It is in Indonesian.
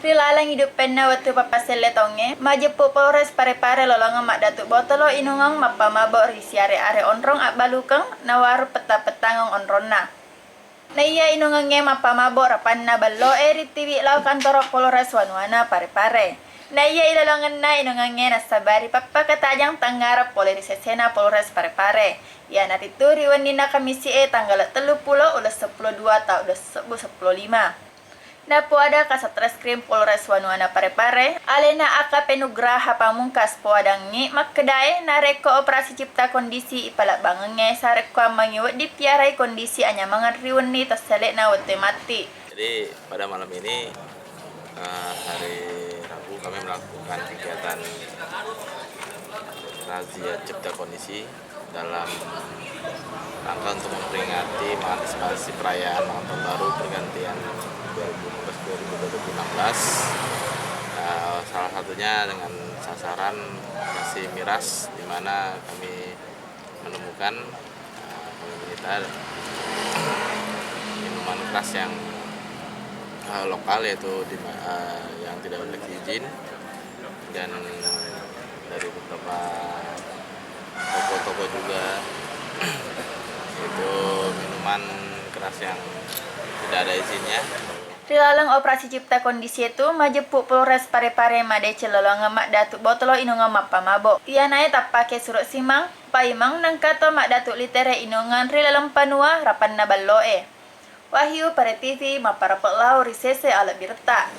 Rilalang hidup penna waktu papaselle tonge, majepu Polres pare-pare lolonga mak datuk botolo inungang mappa mabok risi are onrong ak balukeng nawaru peta-petangong onronna. Na iya inungange mappa mabok rapanna ballo ritiwi lau kantor Polres Wanuana pare-pare. Na iya ilalongan na inungange nasabari pappa katajang tanggara Polerisesena Polres pare-pare. Ya natituri wanina Kamisi tanggal 30 ulas 12 tahun 2015. Napo ada kasat reskrim Polres Wanuana pare-pare, alena AKP Nugraha Pamungkas poadangi makkedai nareko operasi cipta kondisi ipalak bangenge sarekwa mangiwet di piarai kondisi anyamangan riwani terselek na wete mati. Jadi pada malam ini hari Rabu kami melakukan kegiatan razia cipta kondisi dalam rangka untuk memperingati mengantisipasi perayaan Malam Tahun Baru pergantian 2015-2016. Salah satunya dengan sasaran operasi miras, di mana kami menemukan menyita minuman keras yang lokal, yaitu yang tidak memiliki izin, dan dari beberapa toko-toko juga itu minuman keras yang tidak ada izinnya. Rilalang operasi cipta kondisi itu majepu Polres pare-pare madece lolonga mak datuk botolo inungan mappa mabok. Ia naik tak pakai surat simang, paimang nangkato mak datuk litere inungan rilalang panua rapan naballoe. Wahyu pare TV mapara pelau risese ala birta.